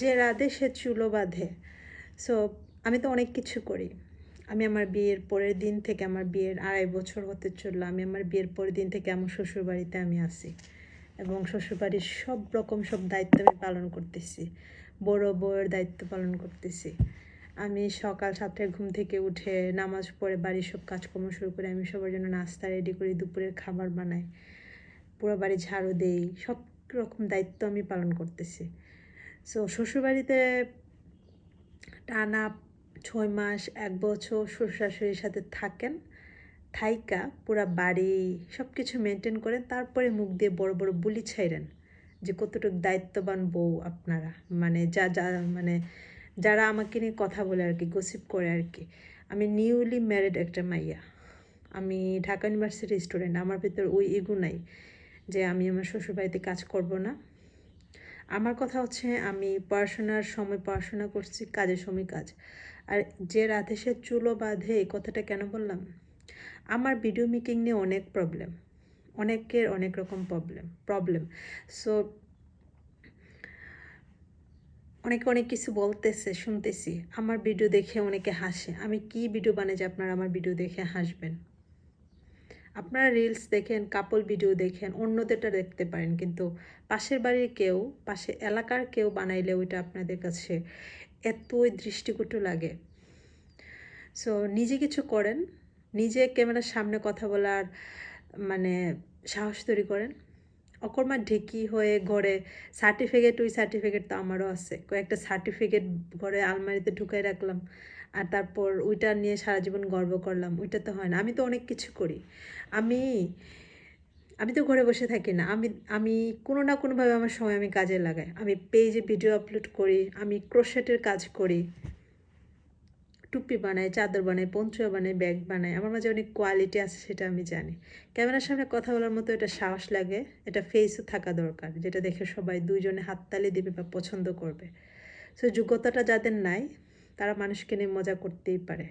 যে রাধে সে চুলো বাঁধে। সো আমি তো অনেক কিছু করি। আমি আমার বিয়ের পরের দিন থেকে, আমার বিয়ের ২.৫ বছর হতে চললো, আমি আমার বিয়ের পরের দিন থেকে আমার শ্বশুরবাড়িতে আমি আছি এবং শ্বশুরবাড়ির সব রকম সব দায়িত্ব আমি পালন করতেছি। বড় বউয়ের দায়িত্ব পালন করতেছি। আমি সকাল 7টায় ঘুম থেকে উঠে নামাজ পড়ে বাড়ির সব কাজকর্ম শুরু করে আমি সবার জন্য নাস্তা রেডি করি, দুপুরের খাবার বানাই, পুরো বাড়ি ঝাড়ু দেই, সব রকম দায়িত্ব আমি পালন করতেছি। সো শ্বশুরবাড়িতে টানা ৬ মাস ১ বছর শ্বশুর-শাশুড়ির সাথে থাকেন, থাইকা পুরা বাড়ি সব কিছু মেনটেন করেন, তারপরে মুখ দিয়ে বড় বড় বুলি ছাইরেন যে কতটুকু দায়িত্ববান বউ আপনারা। মানে মানে যারা আমাকে নিয়ে কথা বলে আর কি, গসিপ করে আর কি। আমি নিউলি ম্যারিড একটা মাইয়া, আমি ঢাকা ইউনিভার্সিটির স্টুডেন্ট। আমার ভিতর ওই ইগো নাই যে আমি আমার শ্বশুরবাড়িতে কাজ করব না। আমার কথা হচ্ছে আমি পড়াশোনার সময় পড়াশোনা করছি, কাজের সময় কাজ। আর যে রাধে সে চুলো বাঁধে, এই কথাটা কেন বললাম? আমার ভিডিও মেকিং নিয়ে অনেক প্রবলেম, অনেকের অনেক রকম প্রবলেম। সো অনেকে অনেক কিছু বলতেছে, শুনতেছি। আমার ভিডিও দেখে অনেকে হাসে। আমি কি ভিডিও বানাই যে আপনারা আমার ভিডিও দেখে হাসবেন? আপনারা রিলস দেখেন, কাপল ভিডিও দেখেন, অন্যদেরটা দেখতে পারেন, কিন্তু পাশের বাড়ির কেউ, পাশে এলাকার কেউ বানাইলে ওইটা আপনাদের কাছে এতই দৃষ্টিকটু লাগে। সো নিজে কিছু করেন, নিজে ক্যামেরার সামনে কথা বলার মানে সাহস তৈরি করেন। অকর্মা ঢেকি হয়ে ঘরে সার্টিফিকেট, ওই সার্টিফিকেট তো আমারও আছে। কয়েকটা সার্টিফিকেট ঘরে আলমারিতে ঢুকাই রাখলাম আর তারপর ওইটা নিয়ে সারা জীবন গর্ব করলাম, ওইটা তো হয় না। আমি তো অনেক কিছু করি। আমি আমি তো ঘরে বসে থাকি না। আমি আমি কোনো না কোনোভাবে আমার সময় আমি কাজে লাগাই। আমি পেজে ভিডিও আপলোড করি, আমি ক্রোশেটের কাজ করি, টুপি বানাই, চাদর বানাই, পঞ্চুয়া বানাই, ব্যাগ বানাই। আমার মাঝে অনেক কোয়ালিটি আছে, সেটা আমি জানি। ক্যামেরার সামনে কথা বলার মতো এটা সাহস লাগে, এটা ফেসও থাকা দরকার, যেটা দেখে সবাই দুইজনে হাততালি দেবে বা পছন্দ করবে। সো যোগ্যতাটা যাদের নাই, তারা মানুষকে নিয়ে মজা করতেই পারে।